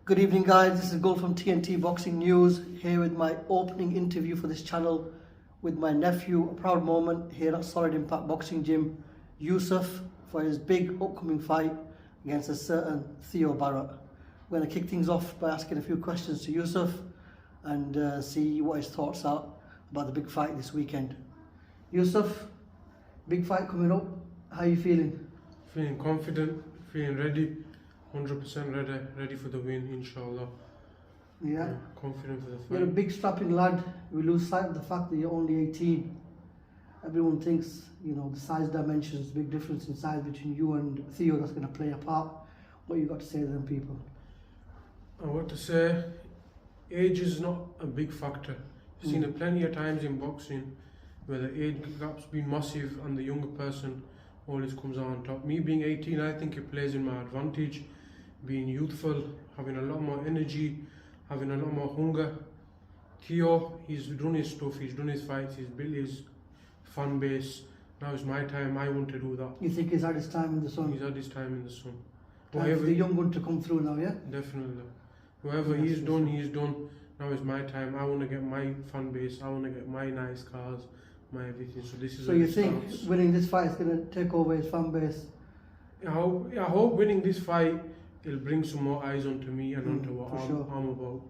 Good evening guys, this is Gul from TNT Boxing News, here with my opening interview for this channel with my nephew. A proud moment here at Solid Impact Boxing Gym, Yusuf, for his big upcoming fight against a certain Theo Barrett. We're going to kick things off by asking a few questions to Yusuf and see what his thoughts are about the big fight this weekend. Yusuf, big fight coming up, how are you feeling? Feeling confident, feeling ready, 100% ready for the win, inshallah. Yeah. Confident for the fight. You're a big strapping lad. We lose sight of the fact that you're only 18. Everyone thinks, you know, the size dimensions, big difference in size between you and Theo that's going to play a part. What you got to say to them people? I want to say, age is not a big factor. I've seen it plenty of times in boxing where the age gap's been massive and the younger person always comes out on top. Me being 18, I think it plays in my advantage. Being youthful, having a lot more energy, having a lot more hunger. Theo, he's done his stuff, he's done his fights, he's built his fan base. Now it's my time, I want to do that. You think he's had his time in the sun? He's had his time in the sun. Time for the young one to come through now, yeah? Definitely. Whatever he's done, he's done. Now it's my time. I want to get my fan base, I want to get my nice cars, my everything. So this is. So you think winning this fight is going to take over his fan base? I hope winning this fight will bring some more eyes onto me and onto what I'm about.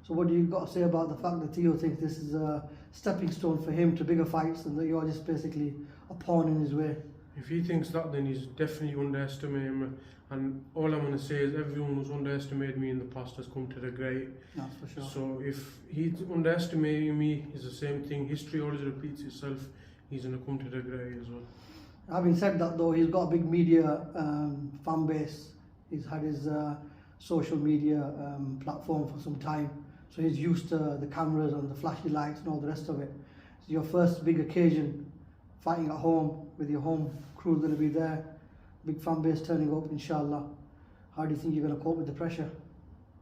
So what do you got to say about the fact that Theo thinks this is a stepping stone for him to bigger fights and that you're just basically a pawn in his way? If he thinks that, then he's definitely underestimating me. And all I'm going to say is everyone who's underestimated me in the past has come to the great. That's for sure. So if he's underestimating me, it's the same thing. History always repeats itself. He's going to come to the great as well. Having said that though, he's got a big media fan base. He's had his social media platform for some time. So he's used to the cameras and the flashy lights and all the rest of it. It's your first big occasion, fighting at home with your home crew going to be there. Big fan base turning up, inshallah. How do you think you're going to cope with the pressure?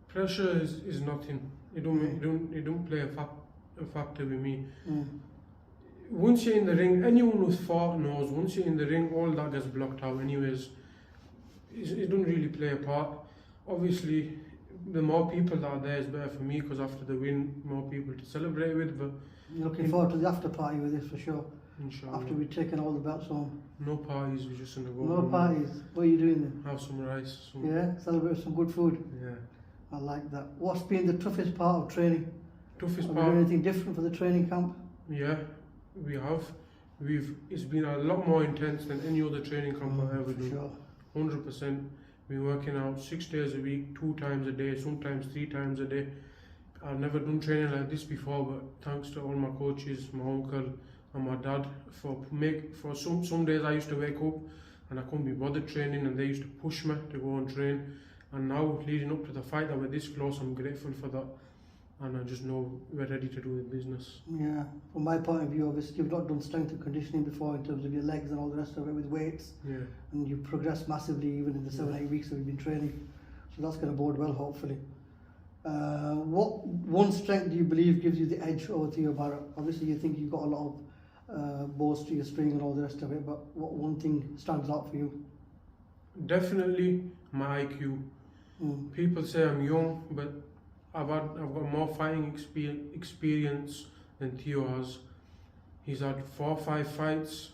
Pressure is nothing. It don't play a factor with me. Once you're in the ring, anyone who's fought knows, once you're in the ring, all that gets blocked out anyways. It don't really play a part. Obviously, the more people that are there is better for me because after the win, more people to celebrate with. But you're looking forward to the after party with this for sure. Inshallah. After we've taken all the belts home. No parties, we're just gonna go. No parties. What are you doing then? Have some rice. Yeah, celebrate some good food. Yeah. I like that. What's been the toughest part of training? Toughest Have part. you done anything different for the training camp? Yeah, we have. It's been a lot more intense than any other training camp I've ever done. Sure. 100%. Been working out 6 days a week, 2 times a day, sometimes 3 times a day. I've never done training like this before, but thanks to all my coaches, my uncle and my dad for some days I used to wake up and I couldn't be bothered training and they used to push me to go and train. And now leading up to the fight that we're this close, I'm grateful for that. And I just know we're ready to do the business. Yeah, from my point of view, obviously you've not done strength and conditioning before in terms of your legs and all the rest of it with weights. Yeah. And you've progressed massively even in the 7-8 weeks that we've been training. So that's going to bode well, hopefully. What one strength do you believe gives you the edge over Theo Barrett? Obviously you think you've got a lot of bows to your string and all the rest of it, but what one thing stands out for you? Definitely my IQ. People say I'm young, but I've got more fighting experience than Theo has. He's had 4 or 5 fights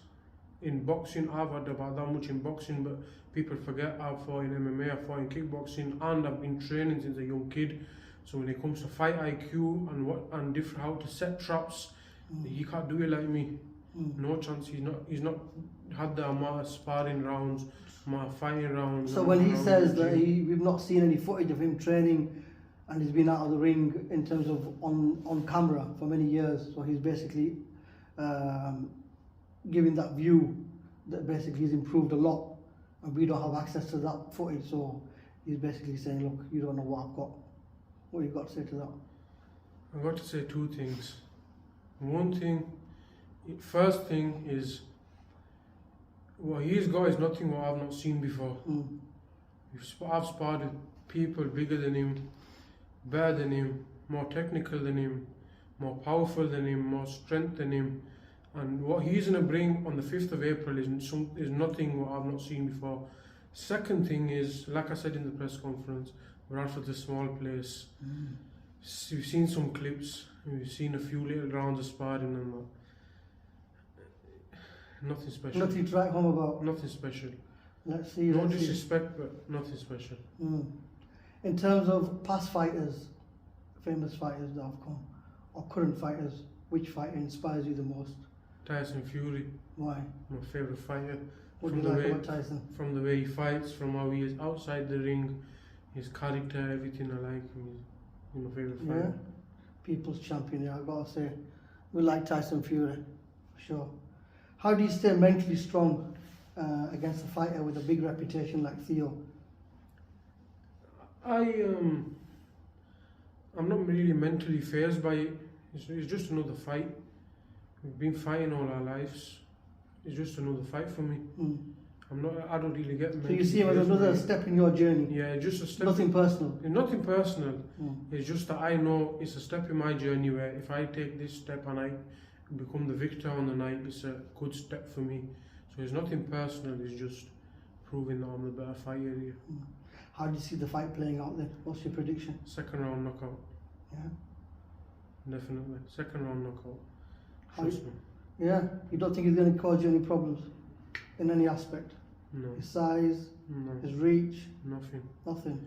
in boxing. I've had about that much in boxing, but people forget I've fought in MMA, I've fought in kickboxing, and I've been training since a young kid. So when it comes to fight IQ and different how to set traps, he can't do it like me. No chance. He's not had the amount of sparring rounds, amount of fighting rounds. So when he says that we've not seen any footage of him training and he's been out of the ring in terms of on camera for many years, so he's basically giving that view that basically he's improved a lot and we don't have access to that footage. So he's basically saying, look, you don't know what I've got. What you got to say to that? I've got to say 2 things. First thing is, what he's got is nothing what I've not seen before. I've sparred with people bigger than him, better than him, more technical than him, more powerful than him, more strength than him. And what he's going to bring on the 5th of April is nothing what I've not seen before. Second thing is, like I said in the press conference, Bradford's a small place. We've seen some clips, we've seen a few little rounds of sparring and that. Nothing special. Nothing to write home about. Nothing special. Let's see. No let's see. disrespect, but nothing special. In terms of past fighters, famous fighters that have come, or current fighters, which fighter inspires you the most? Tyson Fury, Why? my favourite fighter. What do you From the like way- about Tyson? From the way he fights, from how he is outside the ring, his character, everything I like him. He's my favourite Yeah, fighter. people's champion. Yeah, I gotta say, we like Tyson Fury, for sure. How do you stay mentally strong against a fighter with a big reputation like Theo? I'm not really mentally phased by it. It's just another fight. We've been fighting all our lives. It's just another fight for me. I don't really get So mentally you see him as phased another by it. step in your journey. Yeah, just a step. Nothing personal. Nothing personal. It's just that I know it's a step in my journey where if I take this step and I become the victor on the night, it's a good step for me. So it's nothing personal, it's just proving that I'm the better fighter here. How do you see the fight playing out then? What's your prediction? Second round knockout, Yeah. definitely. Second round knockout. How- Trust me. Yeah. You don't think he's going to cause you any problems in any aspect? No, His size, no, his reach, nothing. nothing.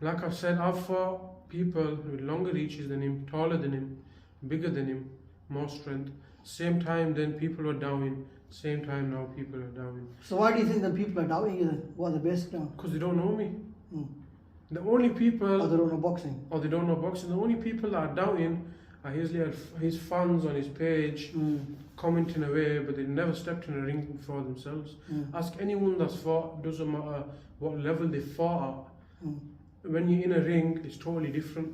Like I've said, I've fought people with longer reaches than him, taller than him, bigger than him, more strength. Same time then people were doubting, same time now people are doubting. So why do you think that people are doubting you then? What are they based on? Because they don't know me. Mm. The only people, Or they don't know boxing? or they don't know boxing, the only people that are doubting are his fans on his page, commenting away, but they've never stepped in a ring for themselves. Ask anyone that's fought, doesn't matter what level they fought at. When you're in a ring, it's totally different.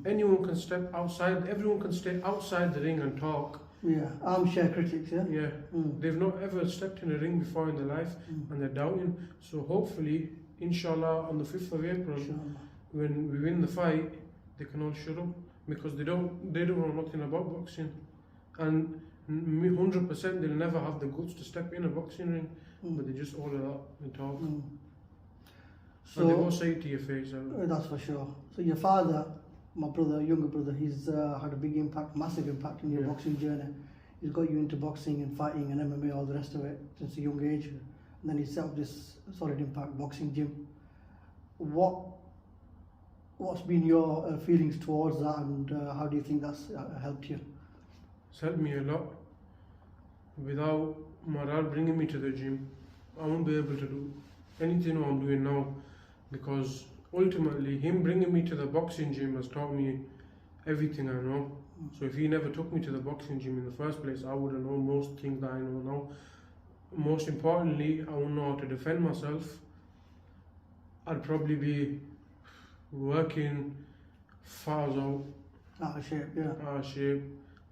Anyone can step outside, everyone can stay outside the ring and talk. Yeah, armchair critics, yeah? Yeah, they've not ever stepped in a ring before in their life and they're doubting. So hopefully, inshallah, on the 5th of April, Inshallah. when we win the fight, they can all shut up because they don't know nothing about boxing. And 100% they'll never have the guts to step in a boxing ring, but they just all of that and talk. So, And they won't say it to your face. that's for sure. So your father, my brother, younger brother, he's had a big impact, massive impact in your Yeah. boxing journey. He's got you into boxing and fighting and MMA, all the rest of it, since a young age. And then he set up this Solid Impact boxing gym. What's been your feelings towards that, and how do you think that's helped you? It's helped me a lot. Without my dad bringing me to the gym, I won't be able to do anything what I'm doing now, because ultimately him bringing me to the boxing gym has taught me everything I know. So if he never took me to the boxing gym in the first place, I wouldn't know most things that I know now. Most importantly, I wouldn't know how to defend myself. I'd probably be working far out Out of shape, yeah. out of shape,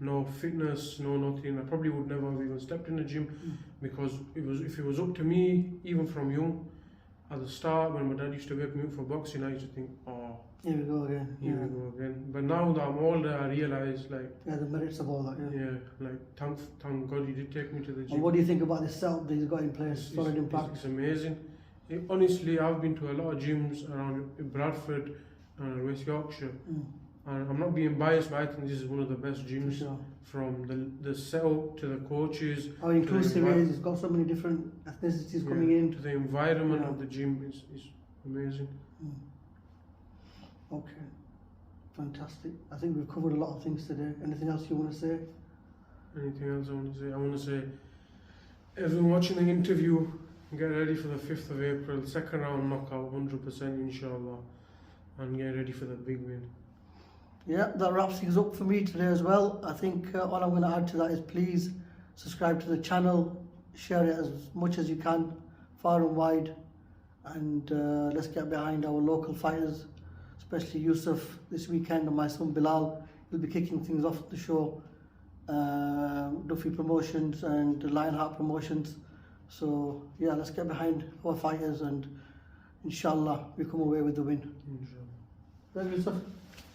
no fitness, no nothing. I probably would never have even stepped in the gym because if it was up to me, even from young, at the start when my dad used to wake me up for boxing, I used to think, oh, Here we go again. here we go again. But now that I'm older, I realise Yeah, the merits of all that, yeah. thank God he did take me to the gym. And what do you think about this setup that he's got in place, It's- Solid it's- Impact? It's amazing. Honestly, I've been to a lot of gyms around Bradford and West Yorkshire. And I'm not being biased, but I think this is one of the best For gyms. sure. From the setup to the coaches, How inclusive envi- it is, it's got so many different ethnicities yeah, coming in. to the environment Yeah. of the gym is amazing. Okay, fantastic. I think we've covered a lot of things today. Anything else you want to say? Anything else I want to say? I want to say, everyone watching the interview, get ready for the 5th of April, second round knockout, 100% inshallah, and get ready for the big win. Yeah, that wraps things up for me today as well. I think all I'm going to add to that is please subscribe to the channel, share it as much as you can, far and wide, and let's get behind our local fighters, especially Yusuf this weekend, and my son Bilal will be kicking things off at the show. Duffy Promotions and Lionheart Promotions. So yeah, let's get behind our fighters and inshallah we come away with the win. Inshallah. Right, Yusuf?